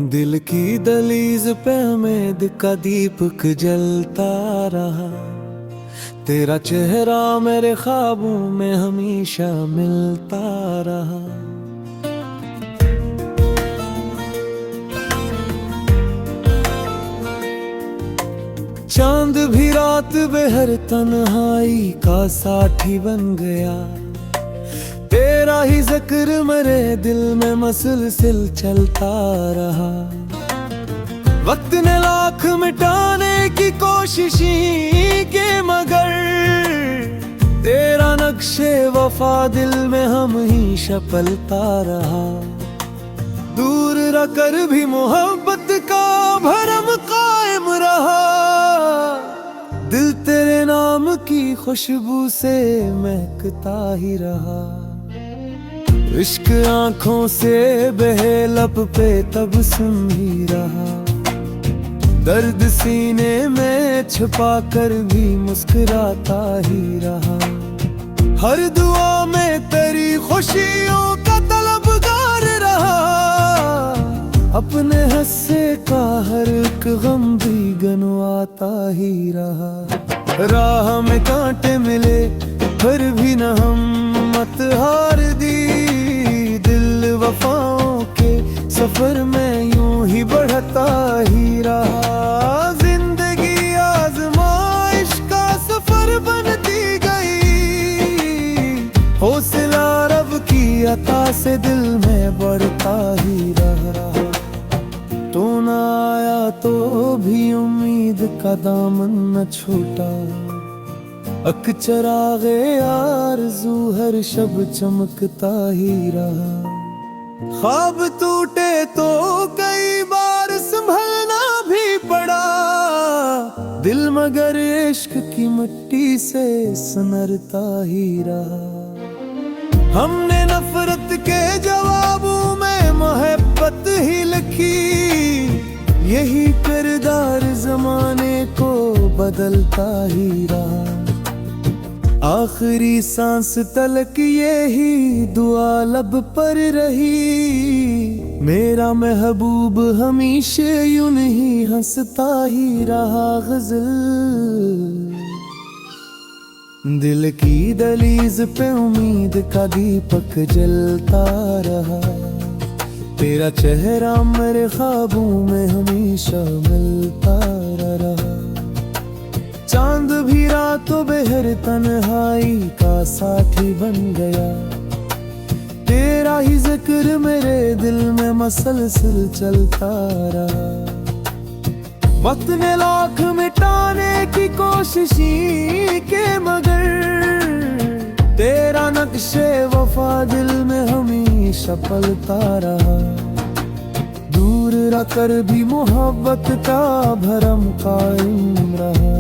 दिल की दहलीज पे उम्मीद का दीपक जलता रहा। तेरा चेहरा मेरे ख्वाबों में हमेशा मिलता रहा। चांद भी रात बेहर तन्हाई का साथी बन गया। तेरा ही जिक्र मेरे दिल में मसलसिल चलता रहा। वक्त ने लाख मिटाने की कोशिश की मगर तेरा नक्शे वफा दिल में हमेशा पलता रहा। दूर रहकर भी मोहब्बत का भरम कायम रहा। दिल तेरे नाम की खुशबू से महकता ही रहा। इश्क आंखों से बहे लब पे तब सुन ही रहा। दर्द सीने में छुपा कर भी मुस्कुराता ही रहा। हर दुआ में तेरी खुशियों का तलबगार रहा। अपने हस्से का हर एक गम भी गनवाता ही रहा। राह में कांटे मिले फिर भी न हिम्मत हार दी। दिल वफाओं के सफर में यूं ही बढ़ता ही रहा। जिंदगी आजमाइश का सफर बनती गई। हौसला रब की अता से दिल में बढ़ता ही रहा। तो न आया तो भी उम्मीद का दामन न छूटा। अक चरागे आरज़ू हर शब चमकता ही रहा। ख्वाब टूटे तो कई बार संभलना भी पड़ा। दिल मगर इश्क की मिट्टी से सनरता ही रहा। हमने नफरत के जवाबों में मोहब्बत ही लिखी। यही किरदार जमाने को बदलता ही रहा। आखिरी सांस तलक यही दुआ लब पर रही। मेरा महबूब हमेशा यूं नहीं हंसता ही रहा। गजल दिल की दहलीज पे उम्मीद का दीपक जलता रहा। तेरा चेहरा मेरे ख्वाबों में हमेशा मिलता रहा। चांद भी रातों बेहर तन्हाई का साथी बन गया। तेरा ही जिक्र मेरे दिल में मसलसिल चलता रहा। वक्त ने लाख मिटाने की कोशिश की मगर तेरा नक्शे वफा दिल में हमेशा पलता रहा। दूर रहकर भी मोहब्बत का भरम कायम रहा।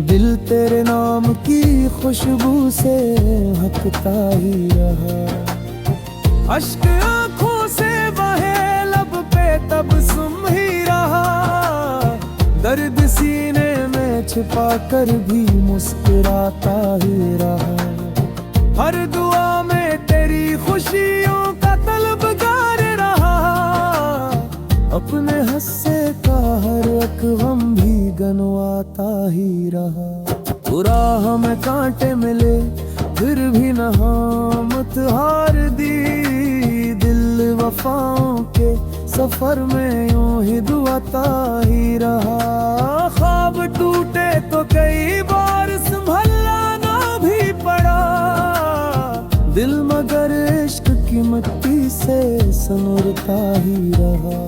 दिल तेरे नाम की खुशबू से महकता ही रहा। अश्क आंखों से बहे लब पे तब सुन ही रहा। दर्द सीने में छिपा कर भी मुस्कुराता ही रहा। हर दुआ में तेरी खुशियों का तलबगार रहा। अपने हस्से का हर एक गम भी गनवाता ही रहा। राह में कांटे मिले फिर भी न हिम्मत हार दी। दिल वफाओं के सफर में यूं ही दुआता ही रहा। ख्वाब टूटे तो कई बार संभलना ना भी पड़ा। दिल मगर इश्क की मिट्टी से सनरता ही रहा।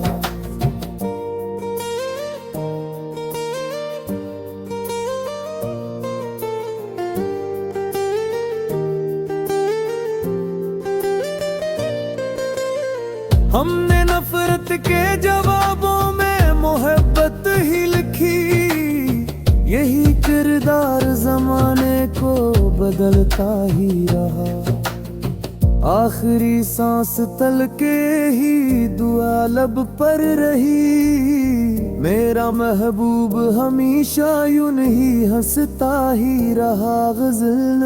हमने नफरत के जवाबों में मोहब्बत ही लिखी। यही किरदार जमाने को बदलता ही रहा। आखिरी सांस तलके ही दुआ लब पर रही। मेरा महबूब हमेशा यूं नहीं हंसता ही रहा। गजल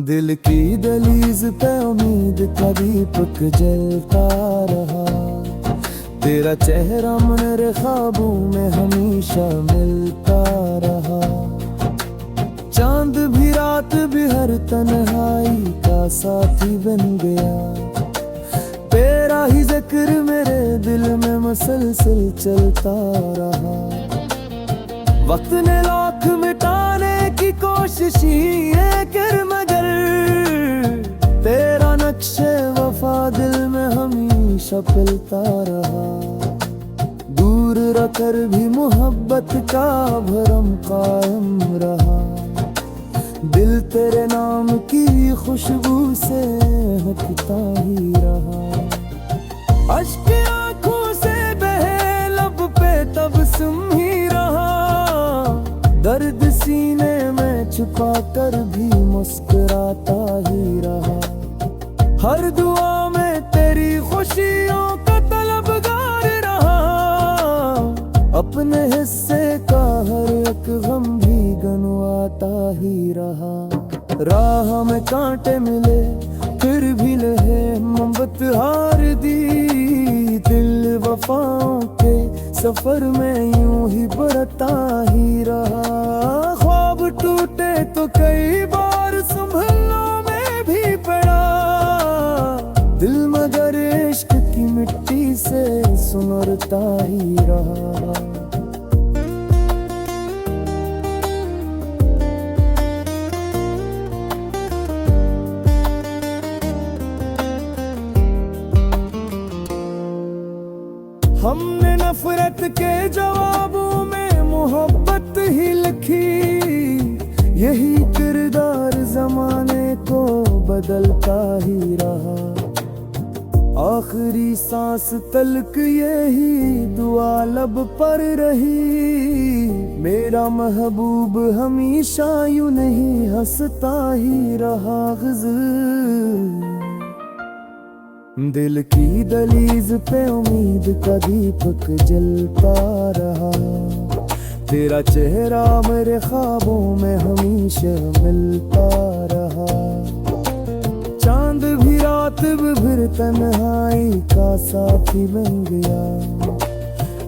दिल की दहलीज पे उम्मीद का दीपक जलता तेरा चेहरा मेरे ख्वाबों में हमेशा मिलता रहा। चांद भी रात भी हर तन्हाई का साथी बन गया। तेरा ही जिक्र मेरे दिल में मसलसल चलता रहा। वक्त ने लाख मिटाने की कोशिश ये कर मगर तेरा नक्शे वफा दिल में हमेशा पलता रहा। दूर रखकर भी मोहब्बत का भरम कायम रहा। दिल तेरे नाम की खुशबू से हटता ही रहा। अश्क आंखों से बहे लब पे तबस्सुम ही रहा। दर्द सीने में छुपा कर भी मुस्कुराता ही रहा। हर दुआ में तेरी खुशियों का तलबगार रहा। अपने हिस्से का हर एक गम भी गनवाता ही रहा। राह में कांटे मिले फिर भी लहे मोहब्बत हार दी। दिल वफाओं के सफर में यूं ही बढ़ता ही रहा। ख्वाब टूटे तो कई बार संभलने में भी पड़ा। दिल मगर इश्क की मिट्टी से सुनरता ही रहा। हमने नफरत के जवाबों में मोहब्बत ही लिखी। यही किरदार जमाने को बदलता ही रहा। आखिरी सांस तलक यही दुआ लब पर रही। मेरा महबूब हमेशा यूं नहीं हंसता ही रहा। ग़ज़ल दिल की दहलीज पे उम्मीद का दीपक जलता रहा। तेरा चेहरा मेरे ख्वाबों में हमेशा मिलता रहा। चांद भी रात भी फिर तन्हाई का साथी बन गया।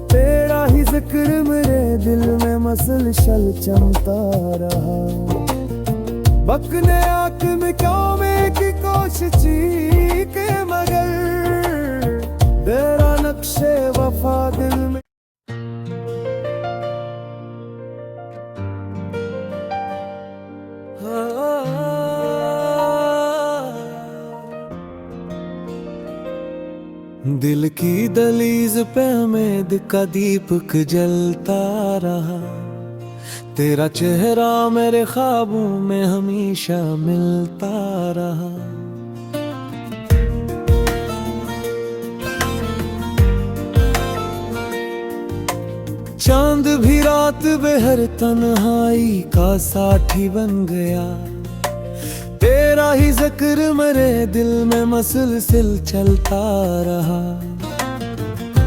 तेरा ही जिक्र मेरे दिल में मसलसल चमता रहा। बकने आँख में क्यों की कोशिश के मगर तेरा नक्शे वफा दिल में। दिल की दहलीज पे उम्मीद का दीपक जलता रहा। तेरा चेहरा मेरे ख्वाबों में हमेशा मिलता रहा। चांद भी रात बेहर तन्हाई का साथी बन गया। तेरा ही जिक्र मेरे दिल में मसलसल चलता रहा।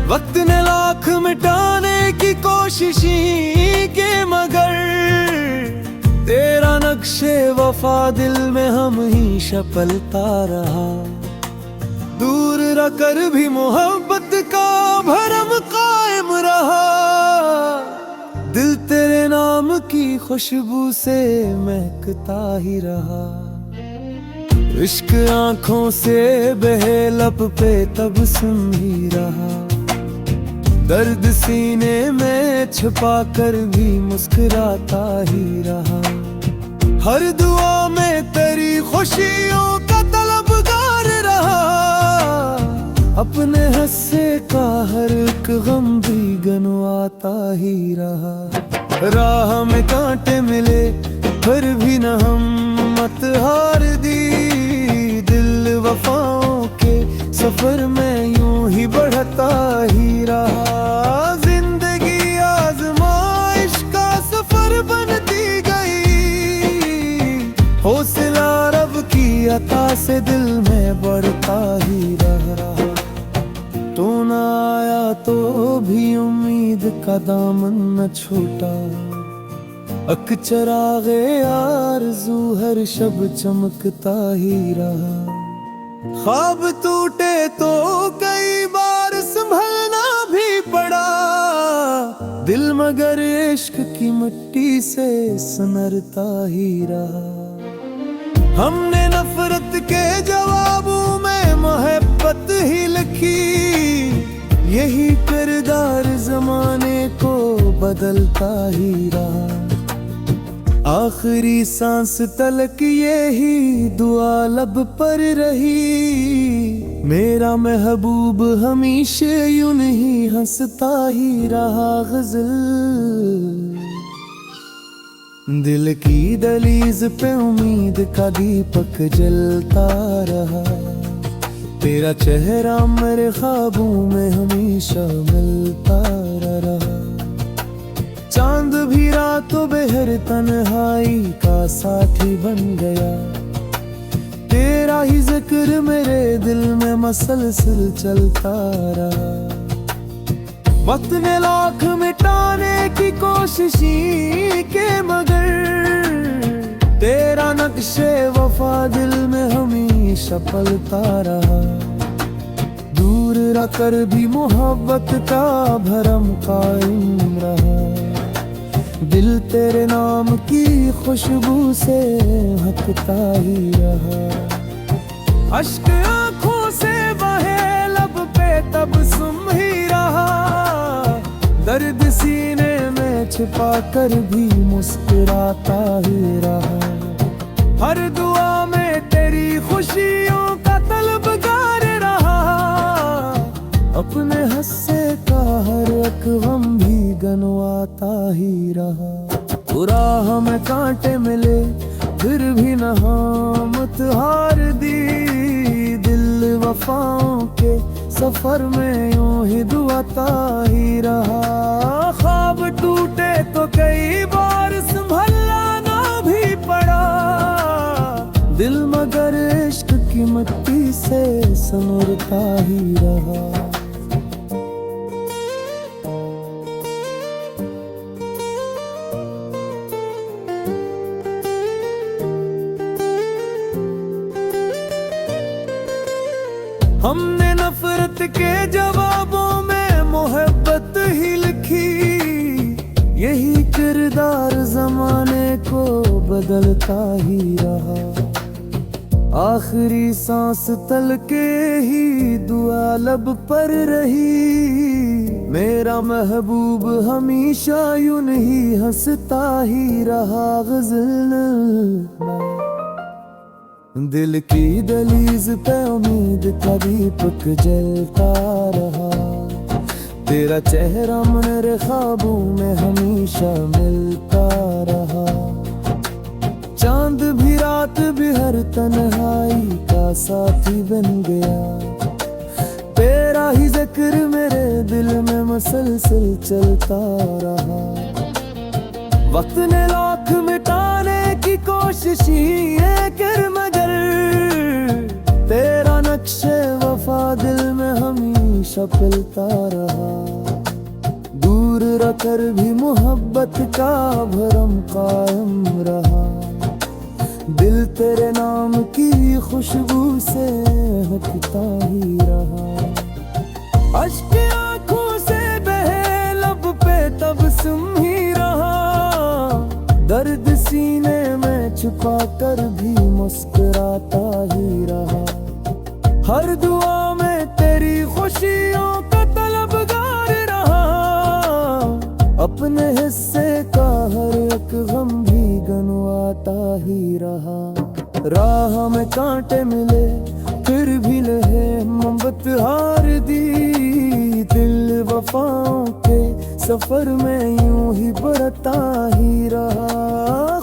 वक्त ने लाख मिटाने की कोशिश के मगर तेरा नक्शे वफा दिल में हमेशा पलता रहा। दूर रहकर भी मोहब्बत का भरम कायम रहा। दिल तेरे नाम की खुशबू से महकता ही रहा। इश्क आंखों से बहे लब पे तबस्सुम ही रहा। दर्द सीने में छुपा कर भी मुस्कुराता ही रहा। हर दुआ में तेरी खुशियों का तलबगार रहा। अपने हिस्से का हर एक गम भी गनवाता ही रहा। राह में कांटे मिले फिर भी न हिम्मत हार दी। दिल वफाओं के सफर में यूं ही बढ़ता ही रहा। जिंदगी आज़माइश का सफर बनती गई। हौसला रब की अता से दिल में बढ़ता ही रहा। तू न आया तो भी उम्मीद का दामन न छूटा। अक चरागे आरज़ू हर शब चमकता ही रहा। ख्वाब टूटे तो कई बार संभलना दिल मगर इश्क की मिट्टी से सनरता ही रहा। हमने नफरत के जवाबों में मोहब्बत ही लिखी, यही किरदार जमाने को बदलता ही रहा। आखिरी सांस तलक यही दुआ लब पर रही, मेरा महबूब हमेशा यूं नहीं हंसता ही रहा। गजल दिल की दहलीज पे उम्मीद का दीपक जलता रहा, तेरा चेहरा मेरे ख्वाबों में हमेशा मिलता रहा। चांद भी रातों बेहर तन्हाई का साथी बन गया, तेरा ही जिक्र मेरे दिल में मसलसल चलता रहा। वक्त ने लाख मिटाने की कोशिश के मगर तेरा नक्शे वफा दिल में हमेशा पलता रहा। दूर रखकर भी मोहब्बत का भरम कायम रहा, दिल तेरे नाम की खुशबू से हकता ही रहा। अश्क आंखों से बहे लब पे तबस्सुम ही रहा, दर्द सीने में छिपा कर भी मुस्कुराता ही रहा। हर दुआ में तेरी खुशियों का तलबगार रहा, अपने हस्से का हर एक गम भी गनवाता ही रहा। राह में कांटे मिले फिर भी न हामत हार दी, दिल वफाओं के सफर में यूं ही दुआता ही रहा। ख्वाब टूटे तो कई बार संभलना ना भी पड़ा, दिल मगर इश्क की मिट्टी से संवरता ही रहा। हमने नफरत के जवाबों में मोहब्बत ही लिखी, यही किरदार जमाने को बदलता ही रहा। आखिरी सांस तलके ही दुआ लब पर रही, मेरा महबूब हमेशा यूं नहीं हंसता ही रहा। गजल दिल की दहलीज पे उम्मीद का दीपक जलता रहा, तेरा चेहरा मेरे ख्वाबों में हमेशा मिलता रहा। चांद भी रात भी हर तन्हाई का साथी बन गया, तेरा ही जिक्र मेरे दिल में मसलसल चलता रहा। वक्त ने लाख मिटाने की कोशिश कर मगर तेरा नक्शे वफा दिल में हमेशा पलता रहा। दूर रखकर भी मोहब्बत का भरम कायम रहा, दिल तेरे नाम की खुशबू से हकता ही रहा। अश्क आंखों से बहे लब पे तबस्सुम ही रहा, दर्द सीने में छुपा कर भी मुस्कुराता ही रहा। हर दुआ में तेरी खुशियों का तलबगार रहा, अपने हिस्से का हर एक गम भी गनवाता ही रहा। राह में कांटे मिले फिर भी लहे मोहब्बत हार दी, दिल वफाओं के सफर में यूं ही बढ़ता ही रहा।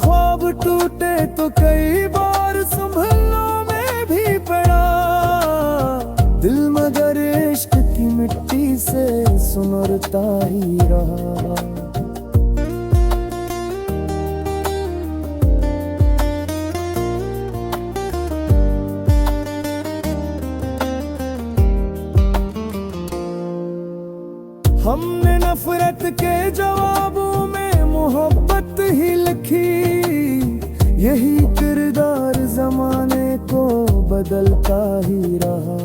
ख्वाब टूटे तो कई बार संभलना में भी पड़ा, दिल मगर इश्क की मिट्टी से सुनरता ही रहा। हमने नफरत के जवाबों में मोहब्बत ही लिखी, यही किरदार जमाने को बदलता ही रहा।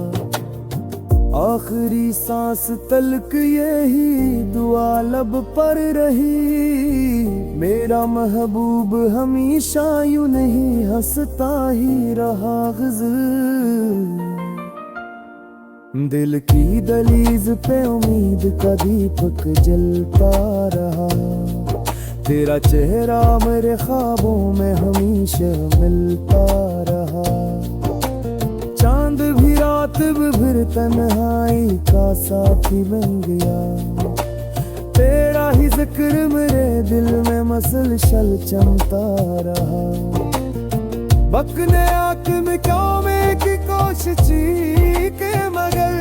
आखिरी सांस तलक यही दुआ दुआ लब पर रही। मेरा महबूब हमेशा यूं नहीं हंसता ही रहा गज़ल। दिल की दहलीज पे उम्मीद का दीपक जलता रहा। तेरा चेहरा मेरे ख्वाबों में हमेशा मिलता रहा। चांद भी रात भी फिर तन्हाई का साथी बन गया। तेरा ही जिक्र मेरे दिल में मसलसल चमता रहा। बकने आँख में क्यों की कोशिश के मगर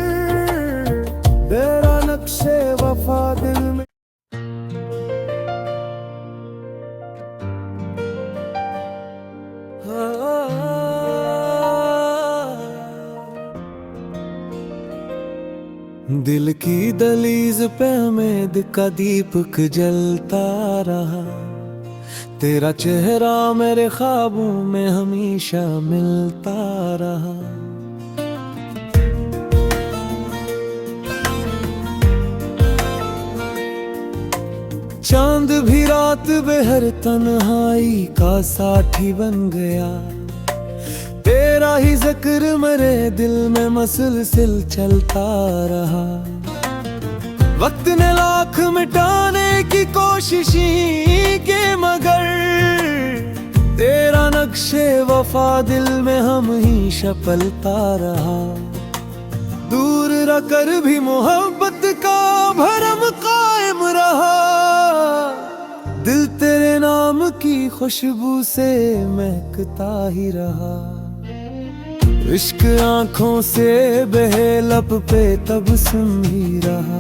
तेरा नक्शे वफा दिल में। दिल की दहलीज पे उम्मीद का दीपक जलता रहा। तेरा चेहरा मेरे ख्वाबों में हमेशा मिलता रहा। चांद भी रात बेहर तन्हाई का साथी बन गया। तेरा ही जिक्र मेरे दिल में मसलसल चलता रहा। वक्त ने लाख मिटाने की कोशिश के मगर तेरा नक्शे वफा दिल में हमेशा पलता रहा। दूर रहकर भी मोहब्बत का भरम कायम रहा। दिल तेरे नाम की खुशबू से महकता ही रहा। इश्क आंखों से बहे लब पे तब सुन ही रहा।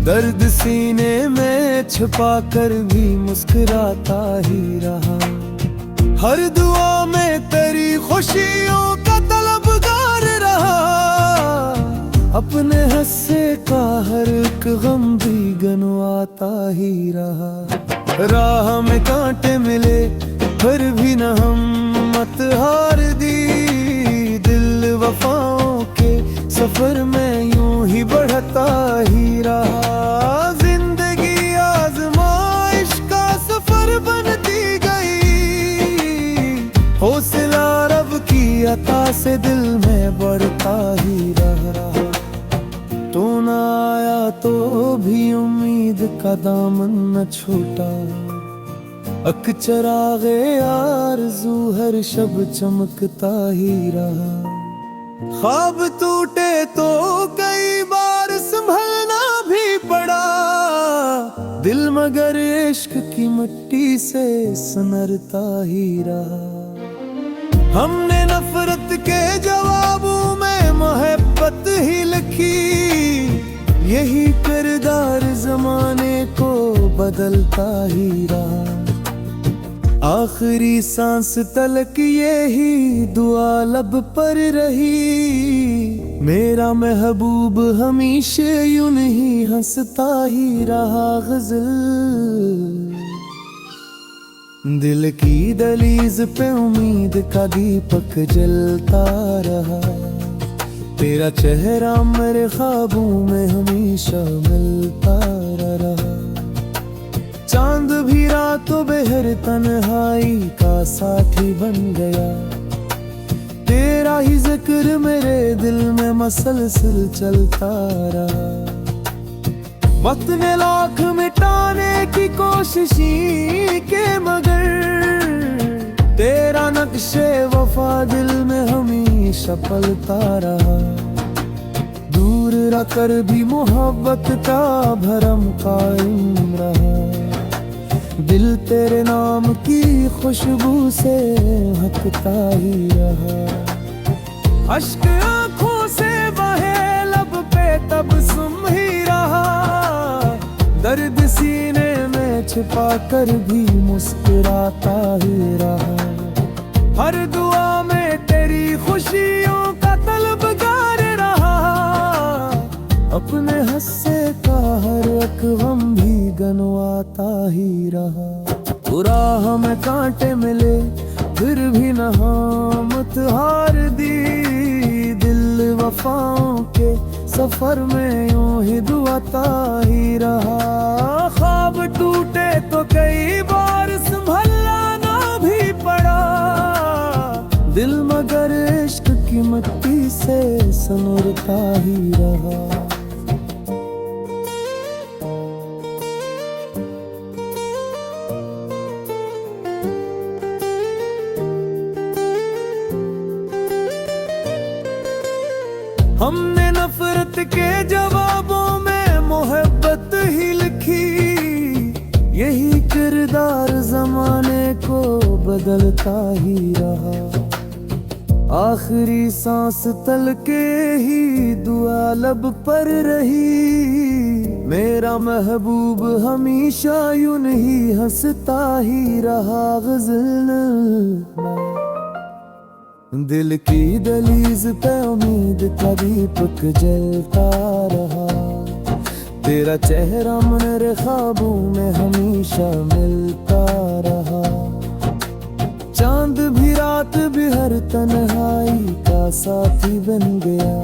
दर्द सीने में छुपा कर भी मुस्कुराता ही रहा। हर दुआ में तेरी खुशियों का तलबगार रहा। अपने हंसे का हर एक गम भी गनवाता ही रहा। राह में कांटे मिले फिर भी न हिम्मत हार दी। दिल वफाओं के सफर में यूं ही बढ़ता ही रहा। जिंदगी आजमाइश का सफर बनती गई। हौसला रब की अता से दिल में बढ़ता ही रहा। तू न आया तो भी उम्मीद का दामन न छूटा। अक चरागे आरज़ू हर शब चमकता ही रहा। ख्वाब टूटे तो कई बार संभलना भी पड़ा। दिल मगर इश्क की मिट्टी से सनरता ही रहा। हमने नफरत के जवाबों में मोहब्बत ही लिखी। यही किरदार जमाने को बदलता ही रहा। आखिरी सांस तलक यही दुआ लब पर रही। मेरा महबूब हमेशा यूं नहीं हंसता ही रहा गज़ल। दिल की दहलीज पे उम्मीद का दीपक जलता रहा। तेरा चेहरा मेरे ख्वाबों में हमेशा मिलता रहा। चांद भी रातों बेहर तन्हाई का साथी बन गया। तेरा ही जिक्र मेरे दिल में मसलसल चलता रहा। वक्त ने लाख मिटाने की कोशिश के मगर तेरा नक्शे वफा दिल में हमेशा पलता रहा। दूर रहकर भी मोहब्बत का भरम कायम रहा। दिल तेरे नाम की खुशबू से महकता ही रहा। अश्क आंखों से बहे लब पे तब सुन ही रहा। दर्द सीने में छिपा कर भी मुस्कुराता ही रहा। हर दुआ में तेरी खुशियों का तलबगार रहा। अपने हंसे का हर एक गम भी गनवाता ही रहा। राह में कांटे मिले फिर भी न हिम्मत हार दी। दिल वफाओं के सफर में यूं ही दुआता ही रहा। कई बार संभलना ना भी पड़ा, दिल मगर इश्क की मिट्टी से सनोरता ही रहा। हमने नफरत के जवाबों में मोहब्बत ही लिखी, यही किरदार जमाने को बदलता ही रहा। आखिरी सांस तल के ही दुआ लब पर रही, मेरा महबूब हमेशा यूं नहीं हंसता ही रहा। गज़ल दिल की दहलीज पे उम्मीद का दीपक जलता रहा, तेरा चेहरा मेरे ख्वाबों में हमेशा मिलता रहा। चांद भी रात भी हर तन्हाई का साथी बन गया,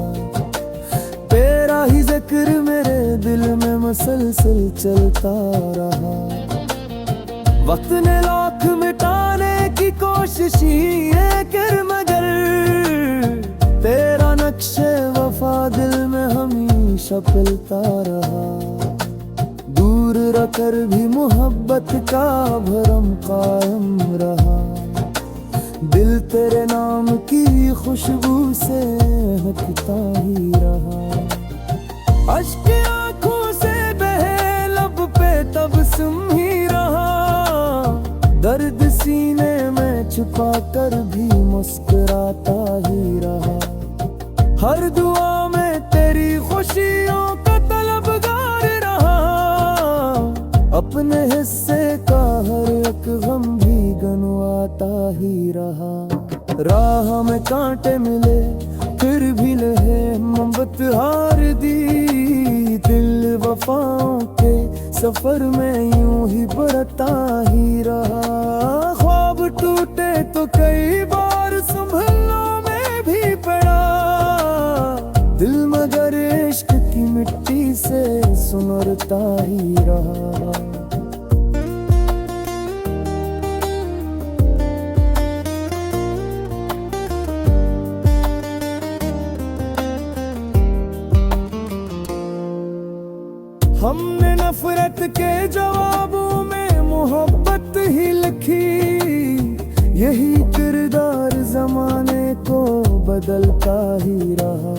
तेरा ही जिक्र मेरे दिल में मसलसल चलता रहा। वक्त ने लाख मिटाने की कोशिश कर मगर तेरा नक्शे वफा दिल में हमेशा पलता रहा। दूर रखकर भी मोहब्बत का भरम कायम रहा, दिल तेरे नाम की खुशबू से हटता ही रहा। अश्क आंखों से बहे लब पे तबस्सुम ही रहा, दर्द सीने में छुपा कर भी मुस्कुराता ही रहा। हर दुआ में तेरी खुशियों का तलबगार रहा, अपने हिस्से का हर एक गम भी गनवाता ही रहा। राह में कांटे मिले फिर भी लहे मोहब्बत हार दी, दिल वफाओं के सफर में यूं ही बढ़ता ही रहा। ख्वाब टूटे तो कई बार संभलना में भी पड़ा, दिल मगर इश्क की मिट्टी से सुनरता ही रहा। हमने नफरत के जवाबों में मोहब्बत ही लिखी, यही किरदार जमाने को बदलता ही रहा।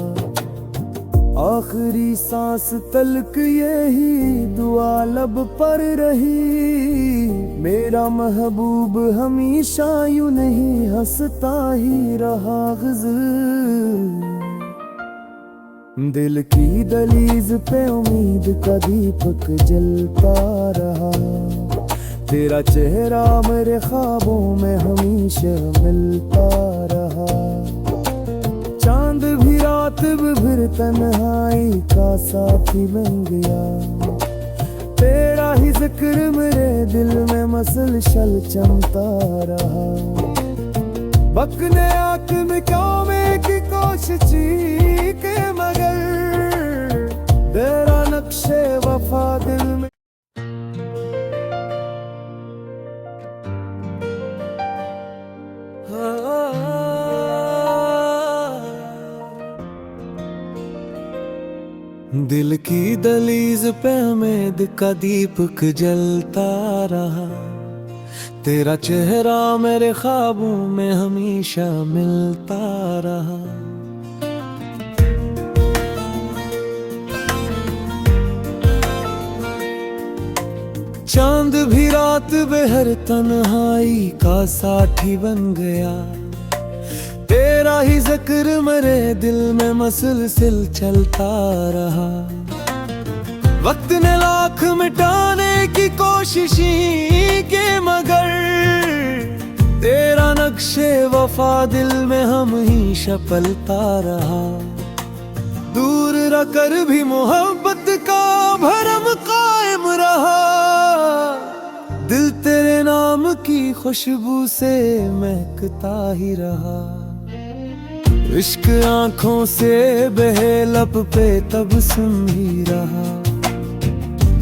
आखिरी सांस तलक यही दुआ लब पर रही, मेरा महबूब हमेशा यूं नहीं हंसता ही रहा। गज़ल दिल की दहलीज पे उम्मीद का दीपक जलता रहा, तेरा चेहरा मेरे ख्वाबों में हमेशा मिलता रहा। चांद भी रात भी फिर तन्हाई का साथी बन गया, तेरा ही जिक्र मेरे दिल में मसलसल चमता रहा। बकने आँख में क्यों में की कोशिश के मगर तेरा नक्शे वफा दिल में। दिल की दहलीज पे उम्मीद का दीपक जलता रहा, तेरा चेहरा मेरे ख्वाबों में हमेशा मिलता रहा। चांद भी रात बेहर तन्हाई का साथी बन गया, तेरा ही जिक्र मेरे दिल में मसलसल चलता रहा। वक्त ने लाख मिटाने की कोशिश के मगर तेरा नक्शे वफा दिल में हमेशा पलता रहा। दूर रहकर भी मोहब्बत का भरम कायम रहा, दिल तेरे नाम की खुशबू से महकता ही रहा। इश्क आंखों से बहे लब पे तबस्सुम ही रहा,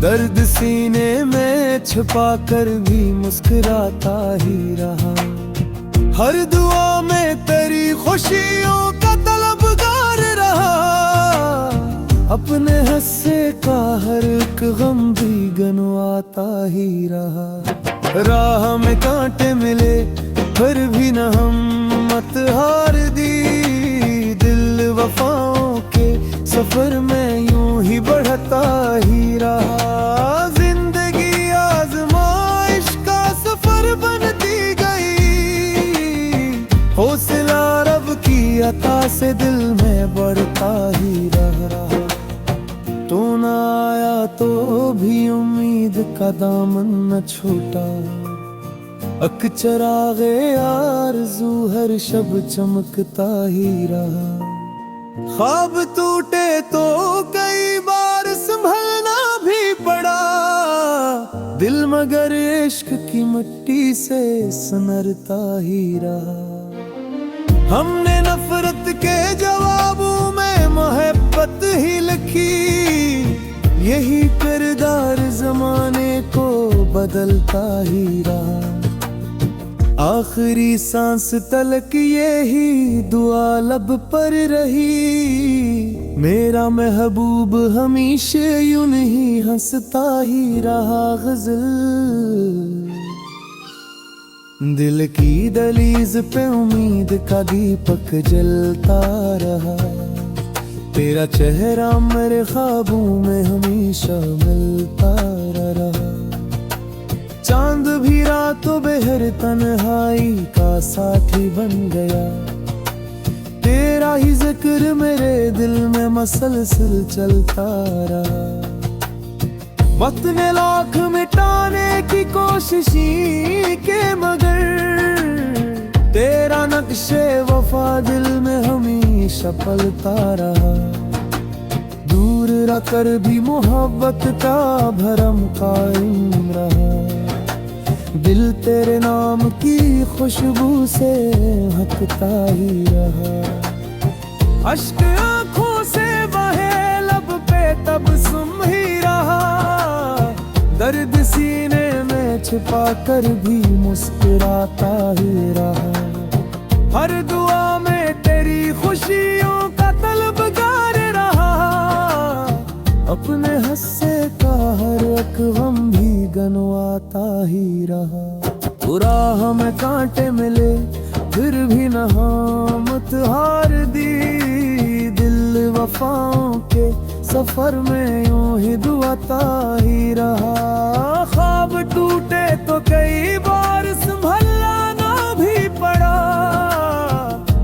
दर्द सीने में छुपा कर भी मुस्कुराता ही रहा। हर दुआ में तेरी खुशियों का तलबगार रहा। अपने हंसे का हर एक गम भी गनवाता ही रहा। राह में कांटे मिले फिर भी न हिम्मत हार दी। दिल वफाओं के सफर में यूं ही बढ़ता ही रहा। जिंदगी आजमाइश का सफर बनती गई। हौसला रब की अता से दिल में बढ़ता ही रहा। तू न आया तो भी उम्मीद का दामन न छूटा। अक चरागे आरज़ू हर शब चमकता ही रहा। ख्वाब टूटे तो कई बार संभलना भी पड़ा। दिल मगर इश्क की मिट्टी से सनरता ही रहा। हमने नफरत के जवाबों में मोहब्बत ही लिखी। यही किरदार जमाने को बदलता ही रहा। आखिरी सांस तलक यही दुआ लब पर रही। मेरा महबूब हमेशा यूं नहीं हंसता ही रहा। गजल दिल की दहलीज पे उम्मीद का दीपक जलता रहा। तेरा चेहरा मेरे ख्वाबों में हमेशा मिलता रहा। चांद भी रातों बेहर तन्हाई का साथी बन गया। तेरा ही जिक्र मेरे दिल में मसलसल चलता रहा। वक्त ने लाख मिटाने की कोशिश के मगर तेरा नक्शे वफा दिल में हमेशा पलता रहा। दूर रखकर भी मोहब्बत का भरम कायम रहा। दिल तेरे नाम की खुशबू से हकता ही रहा। अश्क आँखों से बहे लब पे तबस्सुम ही रहा। दर्द सीने में छिपा कर भी मुस्कुराता ही रहा। हर दुआ में तेरी खुशियों का तलबगार रहा। अपने हंसे का हर एक गम भी गनवाता ही रहा। राह में कांटे मिले फिर भी न हिम्मत हार दी। दिल वफाओं के सफर में यूं ही दुआता ही रहा। ख्वाब टूटे तो कई बार संभलना ना भी पड़ा।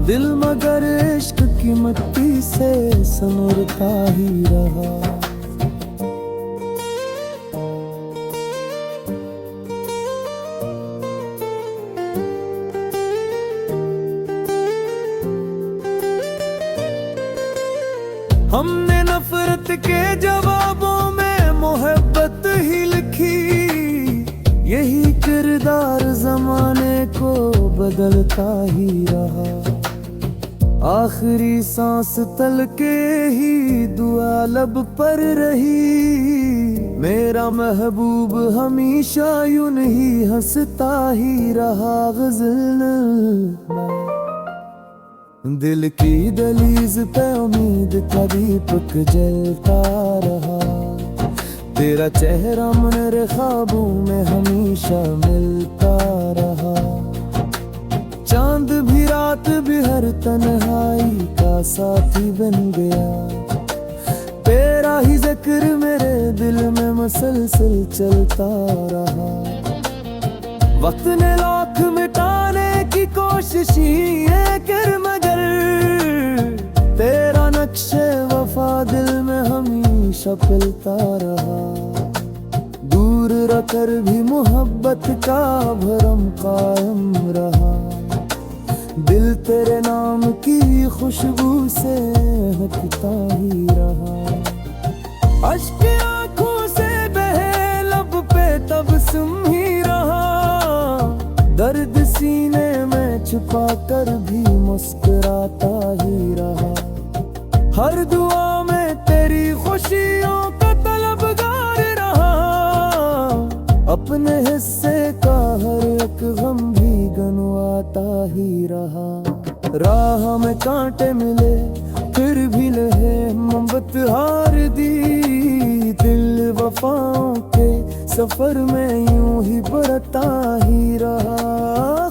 दिल मगर इश्क की मिट्टी से सनरता ही रहा। हमने नफरत के जवाबों में मोहब्बत ही लिखी। यही किरदार जमाने को बदलता ही रहा। आखिरी सांस तलके ही दुआ लब पर रही। मेरा महबूब हमेशा यूं नहीं हंसता ही रहा। गजल दिल की दहलीज पे उम्मीद का दीपक जलता रहा। तेरा चेहरा मेरे ख्वाबों में हमेशा मिलता रहा। चांद भी रात भी हर तन्हाई का साथी बन गया। तेरा ही जिक्र मेरे दिल में मसलसल चलता रहा। वक्त ने लाख मिटाने की कोशिश कर मगर तेरा नक्शे वफा दिल में हमेशा पलता रहा। दूर रखकर भी मोहब्बत का भरम कायम रहा। दिल तेरे नाम की खुशबू से हटता ही रहा। अश्क आँखों से बहे लब पे तबस्सुम ही रहा। दर्द सीने में छुपा कर भी मुस्कुराता ही रहा। हर दुआ में तेरी खुशियों का तलबगार रहा। अपने हिस्से का हर एक गम भी गनवाता ही रहा। राह में कांटे मिले फिर भी लहे मोहब्बत हार दी। दिल वफाओं के सफर में यूं ही बढ़ता ही रहा।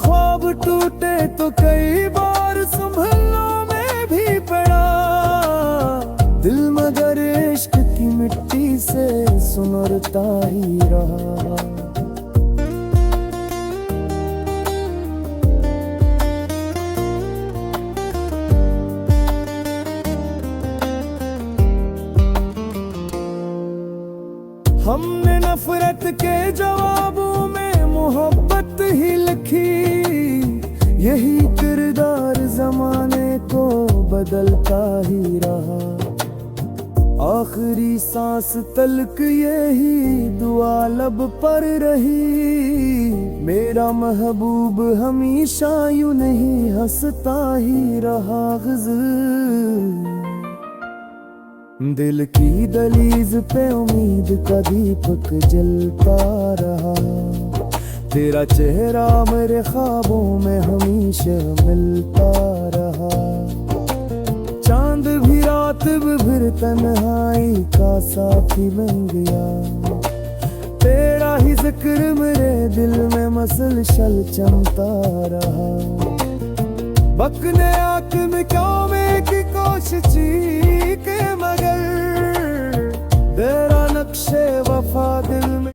ख्वाब टूटे तो कई बार संभलने में भी पड़ा। दिल मगर इश्क की मिट्टी से सुनरता ही रहा। हमने नफरत के जवाबों में मोहब्बत ही लिखी। यही किरदार जमाने को बदलता ही रहा। आखिरी सांस तलक यही दुआ लब पर रही। मेरा महबूब हमेशा यूं नहीं हंसता ही रहा। ग़ज़ल दिल की दहलीज पे उम्मीद का दीपक जलता रहा। तेरा चेहरा मेरे ख्वाबों में हमेशा मिलता रहा। चांद भी रात भी फिर तन्हाई का साथी बन गया। तेरा ही जिक्र मेरे दिल में मसलसल चमता रहा। बकने आंख में क्यों में की कोशिश के मगर तेरा नक्शे वफा दिल में